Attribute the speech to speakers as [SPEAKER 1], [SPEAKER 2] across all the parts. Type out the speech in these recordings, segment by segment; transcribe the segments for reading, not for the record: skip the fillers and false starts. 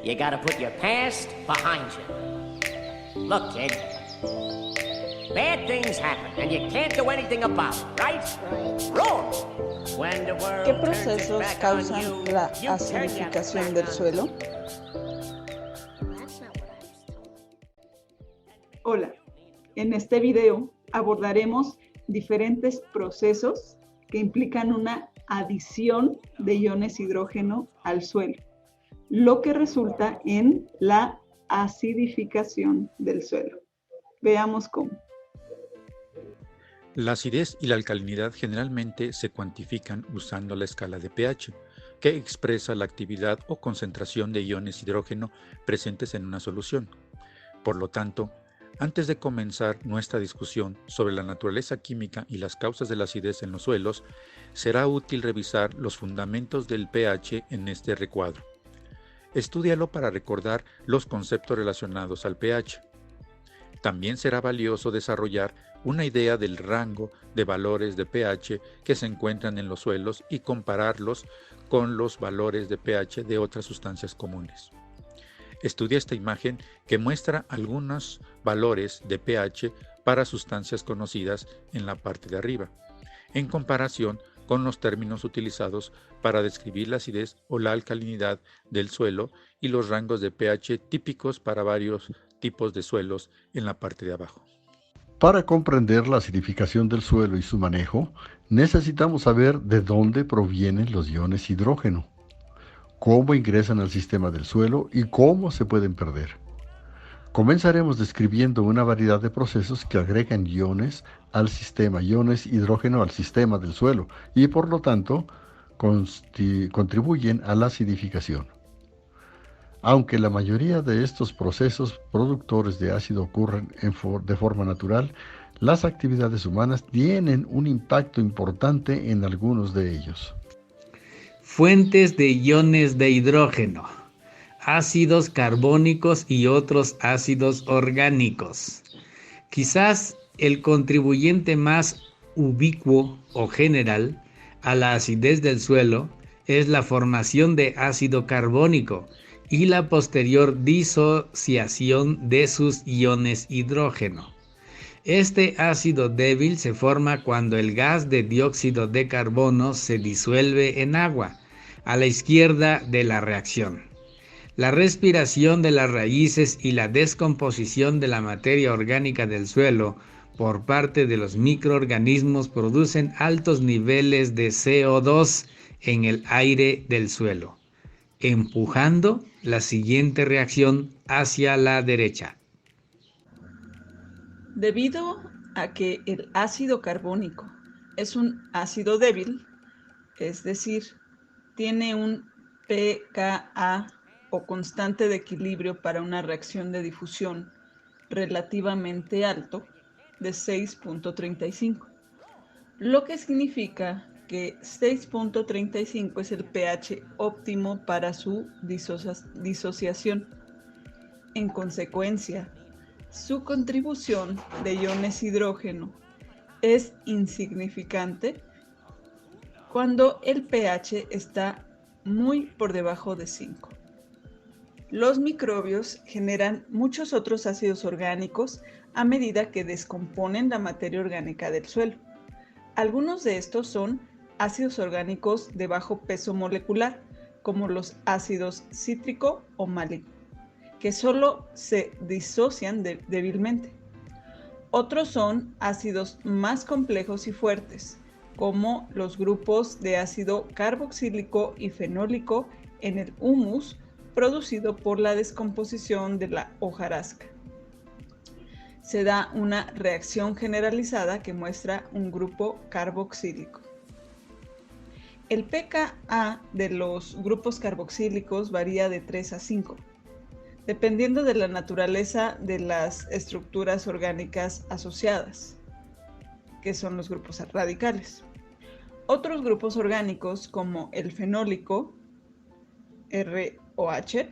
[SPEAKER 1] You gotta put your past behind you. Look, kid, bad things happen and you can't do anything about it, right? Wrong. When the world
[SPEAKER 2] ¿Qué
[SPEAKER 1] turns its
[SPEAKER 2] procesos
[SPEAKER 1] back on
[SPEAKER 2] causan
[SPEAKER 1] you,
[SPEAKER 2] la
[SPEAKER 1] you turn your
[SPEAKER 2] acidificación
[SPEAKER 1] back
[SPEAKER 2] del
[SPEAKER 1] on
[SPEAKER 2] suelo?
[SPEAKER 3] Hola, en este video abordaremos diferentes procesos que implican una adición de iones hidrógeno al suelo, lo que resulta en la acidificación del suelo. Veamos cómo.
[SPEAKER 4] La acidez y la alcalinidad generalmente se cuantifican usando la escala de pH, que expresa la actividad o concentración de iones hidrógeno presentes en una solución. Por lo tanto, antes de comenzar nuestra discusión sobre la naturaleza química y las causas de la acidez en los suelos, será útil revisar los fundamentos del pH en este recuadro. Estúdialo para recordar los conceptos relacionados al pH. También será valioso desarrollar una idea del rango de valores de pH que se encuentran en los suelos y compararlos con los valores de pH de otras sustancias comunes. Estudia esta imagen que muestra algunos valores de pH para sustancias conocidas en la parte de arriba, en comparación con los términos utilizados para describir la acidez o la alcalinidad del suelo y los rangos de pH típicos para varios tipos de suelos en la parte de abajo.
[SPEAKER 5] Para comprender la acidificación del suelo y su manejo, necesitamos saber de dónde provienen los iones hidrógeno, cómo ingresan al sistema del suelo y cómo se pueden perder. Comenzaremos describiendo una variedad de procesos que agregan iones hidrógeno al sistema del suelo y por lo tanto contribuyen a la acidificación. Aunque la mayoría de estos procesos productores de ácido ocurren de forma natural, las actividades humanas tienen un impacto importante en algunos de ellos.
[SPEAKER 6] Fuentes de iones de hidrógeno, ácidos carbónicos y otros ácidos orgánicos. Quizás el contribuyente más ubicuo o general a la acidez del suelo es la formación de ácido carbónico y la posterior disociación de sus iones hidrógeno. Este ácido débil se forma cuando el gas de dióxido de carbono se disuelve en agua, a la izquierda de la reacción. La respiración de las raíces y la descomposición de la materia orgánica del suelo por parte de los microorganismos producen altos niveles de CO2 en el aire del suelo, empujando la siguiente reacción hacia la derecha.
[SPEAKER 3] Debido a que el ácido carbónico es un ácido débil, es decir, tiene un pKa o constante de equilibrio para una reacción de difusión relativamente alto de 6.35, lo que significa que 6.35 es el pH óptimo para su disociación. En consecuencia, su contribución de iones hidrógeno es insignificante cuando el pH está muy por debajo de 5. Los microbios generan muchos otros ácidos orgánicos a medida que descomponen la materia orgánica del suelo. Algunos de estos son ácidos orgánicos de bajo peso molecular, como los ácidos cítrico o málico, que solo se disocian débilmente. Otros son ácidos más complejos y fuertes, como los grupos de ácido carboxílico y fenólico en el humus producido por la descomposición de la hojarasca. Se da una reacción generalizada que muestra un grupo carboxílico. El pKa de los grupos carboxílicos varía de 3 a 5, dependiendo de la naturaleza de las estructuras orgánicas asociadas, que son los grupos radicales. Otros grupos orgánicos, como el fenólico, ROH,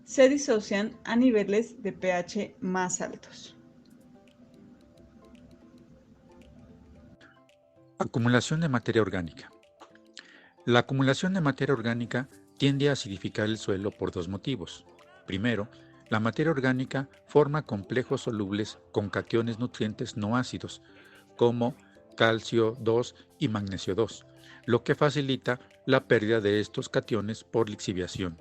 [SPEAKER 3] se disocian a niveles de pH más altos.
[SPEAKER 4] Acumulación de materia orgánica. La acumulación de materia orgánica tiende a acidificar el suelo por dos motivos. Primero, la materia orgánica forma complejos solubles con cationes nutrientes no ácidos, como calcio 2 y magnesio 2, lo que facilita la pérdida de estos cationes por lixiviación.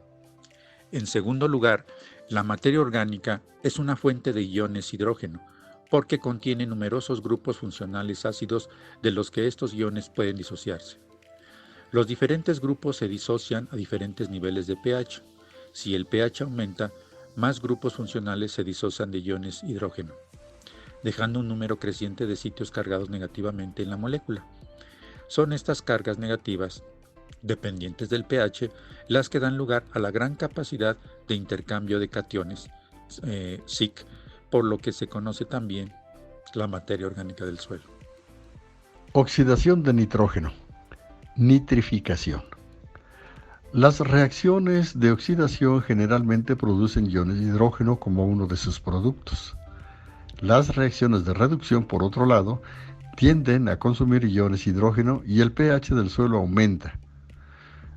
[SPEAKER 4] En segundo lugar, la materia orgánica es una fuente de iones hidrógeno, porque contiene numerosos grupos funcionales ácidos de los que estos iones pueden disociarse. Los diferentes grupos se disocian a diferentes niveles de pH. Si el pH aumenta, más grupos funcionales se disocian de iones hidrógeno, dejando un número creciente de sitios cargados negativamente en la molécula. Son estas cargas negativas, dependientes del pH, las que dan lugar a la gran capacidad de intercambio de cationes, SiC, por lo que se conoce también la materia orgánica del suelo.
[SPEAKER 5] Oxidación de nitrógeno. Nitrificación. Las reacciones de oxidación generalmente producen iones de hidrógeno como uno de sus productos. Las reacciones de reducción, por otro lado, tienden a consumir iones de hidrógeno y el pH del suelo aumenta.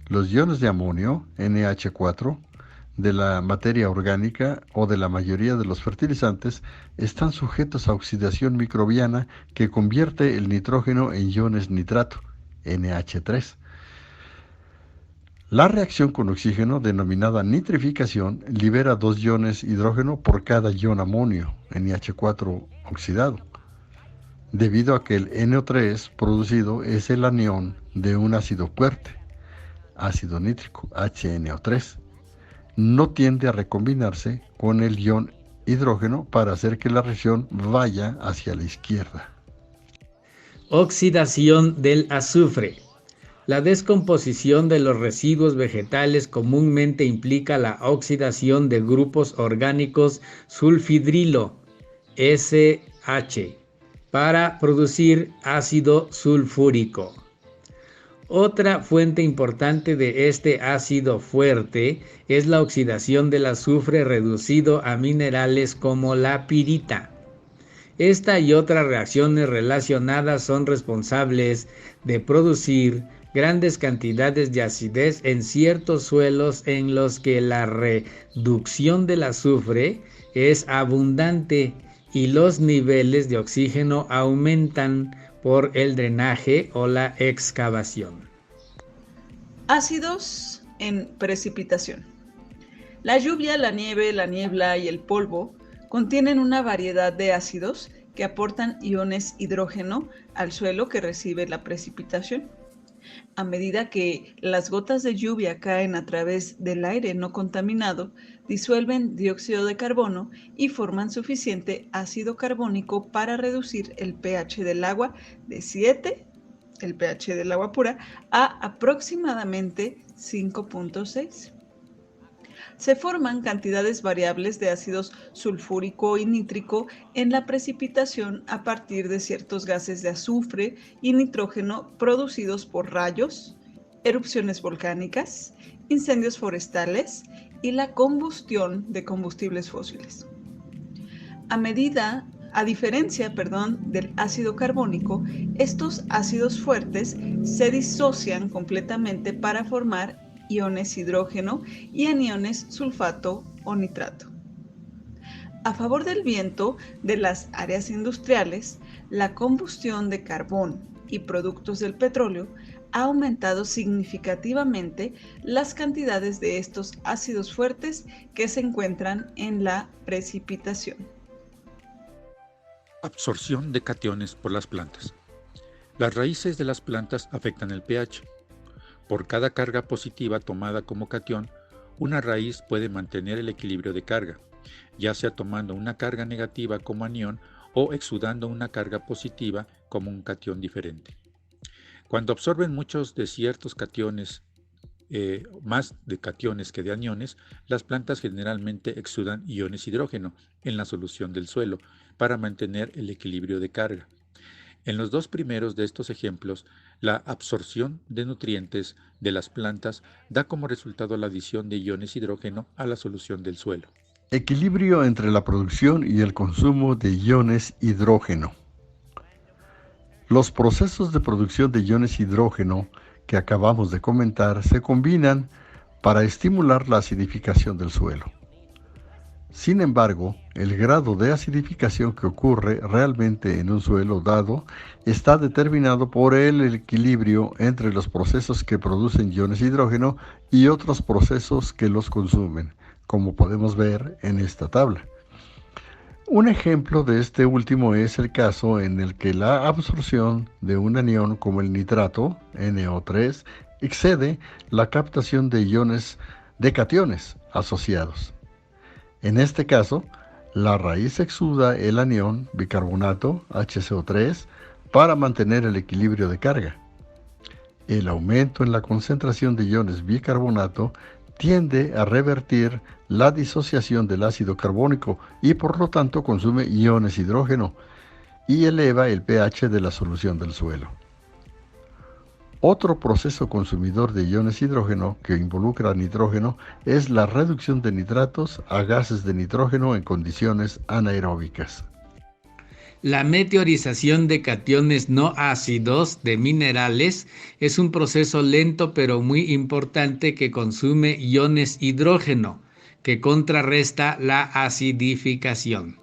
[SPEAKER 5] Los iones de amonio, NH4, de la materia orgánica o de la mayoría de los fertilizantes están sujetos a oxidación microbiana que convierte el nitrógeno en iones nitrato, NH3. La reacción con oxígeno, denominada nitrificación, libera 2 iones hidrógeno por cada ion amonio, NH4 oxidado, debido a que el NO3 producido es el anión de un ácido fuerte, ácido nítrico, HNO3. No tiende a recombinarse con el ion hidrógeno para hacer que la reacción vaya hacia la izquierda.
[SPEAKER 6] Oxidación del azufre. La descomposición de los residuos vegetales comúnmente implica la oxidación de grupos orgánicos sulfidrilo, SH, para producir ácido sulfúrico. Otra fuente importante de este ácido fuerte es la oxidación del azufre reducido a minerales como la pirita. Esta y otras reacciones relacionadas son responsables de producir grandes cantidades de acidez en ciertos suelos en los que la reducción del azufre es abundante y los niveles de oxígeno aumentan por el drenaje o la excavación.
[SPEAKER 3] Ácidos en precipitación. La lluvia, la nieve, la niebla y el polvo contienen una variedad de ácidos que aportan iones hidrógeno al suelo que recibe la precipitación. A medida que las gotas de lluvia caen a través del aire no contaminado, disuelven dióxido de carbono y forman suficiente ácido carbónico para reducir el pH del agua de 7, el pH del agua pura, a aproximadamente 5.6. Se forman cantidades variables de ácidos sulfúrico y nítrico en la precipitación a partir de ciertos gases de azufre y nitrógeno producidos por rayos, erupciones volcánicas, incendios forestales y la combustión de combustibles fósiles. A diferencia del ácido carbónico, estos ácidos fuertes se disocian completamente para formar iones hidrógeno y aniones sulfato o nitrato. A favor del viento de las áreas industriales, la combustión de carbón y productos del petróleo ha aumentado significativamente las cantidades de estos ácidos fuertes que se encuentran en la precipitación.
[SPEAKER 4] Absorción de cationes por las plantas. Las raíces de las plantas afectan el pH. Por cada carga positiva tomada como catión, una raíz puede mantener el equilibrio de carga, ya sea tomando una carga negativa como anión o exudando una carga positiva como un catión diferente. Cuando absorben muchos de ciertos cationes, más de cationes que de aniones, las plantas generalmente exudan iones hidrógeno en la solución del suelo para mantener el equilibrio de carga. En los dos primeros de estos ejemplos, la absorción de nutrientes de las plantas da como resultado la adición de iones hidrógeno a la solución del suelo.
[SPEAKER 5] Equilibrio entre la producción y el consumo de iones hidrógeno. Los procesos de producción de iones hidrógeno que acabamos de comentar se combinan para estimular la acidificación del suelo. Sin embargo, el grado de acidificación que ocurre realmente en un suelo dado está determinado por el equilibrio entre los procesos que producen iones de hidrógeno y otros procesos que los consumen, como podemos ver en esta tabla. Un ejemplo de este último es el caso en el que la absorción de un anión como el nitrato, NO3, excede la captación de iones de cationes asociados. En este caso, la raíz exuda el anión bicarbonato, HCO3, para mantener el equilibrio de carga. El aumento en la concentración de iones bicarbonato tiende a revertir la disociación del ácido carbónico y por lo tanto consume iones hidrógeno y eleva el pH de la solución del suelo. Otro proceso consumidor de iones hidrógeno que involucra nitrógeno es la reducción de nitratos a gases de nitrógeno en condiciones anaeróbicas.
[SPEAKER 6] La meteorización de cationes no ácidos de minerales es un proceso lento pero muy importante que consume iones hidrógeno, que contrarresta la acidificación.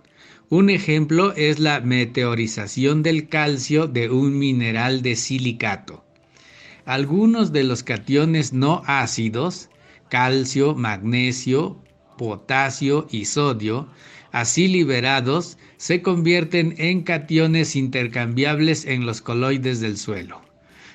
[SPEAKER 6] Un ejemplo es la meteorización del calcio de un mineral de silicato. Algunos de los cationes no ácidos, calcio, magnesio, potasio y sodio, así liberados, se convierten en cationes intercambiables en los coloides del suelo.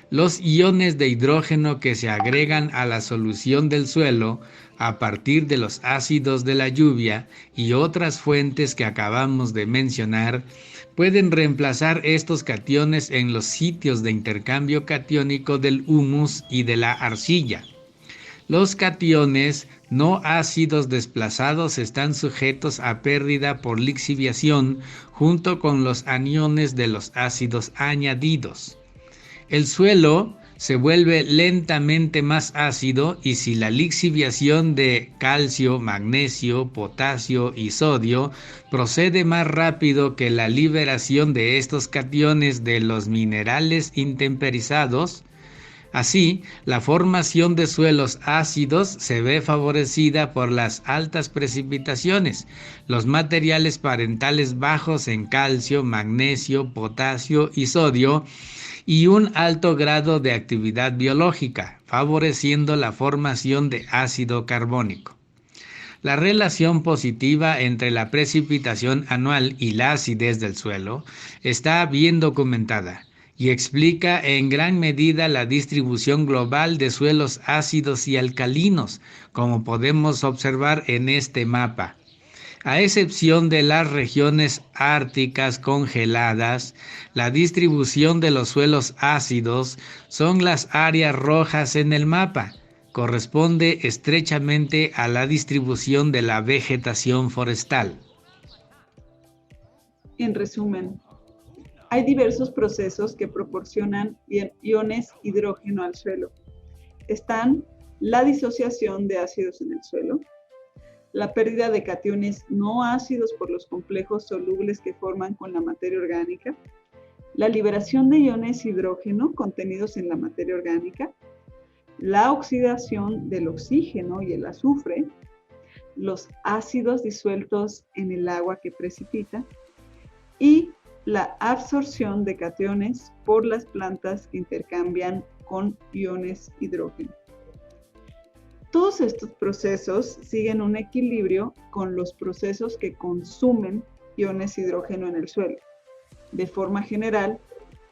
[SPEAKER 6] Los iones de hidrógeno que se agregan a la solución del suelo a partir de los ácidos de la lluvia y otras fuentes que acabamos de mencionar pueden reemplazar estos cationes en los sitios de intercambio catiónico del humus y de la arcilla. Los cationes no ácidos desplazados están sujetos a pérdida por lixiviación junto con los aniones de los ácidos añadidos. El suelo se vuelve lentamente más ácido y si la lixiviación de calcio, magnesio, potasio y sodio procede más rápido que la liberación de estos cationes de los minerales intemperizados, así, la formación de suelos ácidos se ve favorecida por las altas precipitaciones, los materiales parentales bajos en calcio, magnesio, potasio y sodio, y un alto grado de actividad biológica, favoreciendo la formación de ácido carbónico. La relación positiva entre la precipitación anual y la acidez del suelo está bien documentada y explica en gran medida la distribución global de suelos ácidos y alcalinos, como podemos observar en este mapa. A excepción de las regiones árticas congeladas, la distribución de los suelos ácidos son las áreas rojas en el mapa. Corresponde estrechamente a la distribución de la vegetación forestal.
[SPEAKER 3] En resumen, hay diversos procesos que proporcionan iones hidrógeno al suelo. Están la disociación de ácidos en el suelo, la pérdida de cationes no ácidos por los complejos solubles que forman con la materia orgánica, la liberación de iones hidrógeno contenidos en la materia orgánica, la oxidación del oxígeno y el azufre, los ácidos disueltos en el agua que precipita y la absorción de cationes por las plantas que intercambian con iones hidrógeno. Todos estos procesos siguen un equilibrio con los procesos que consumen iones hidrógeno en el suelo. De forma general,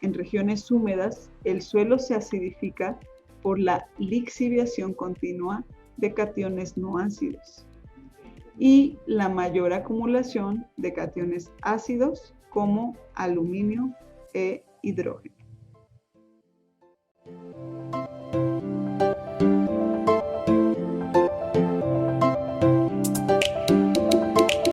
[SPEAKER 3] en regiones húmedas, el suelo se acidifica por la lixiviación continua de cationes no ácidos y la mayor acumulación de cationes ácidos como aluminio e hidrógeno.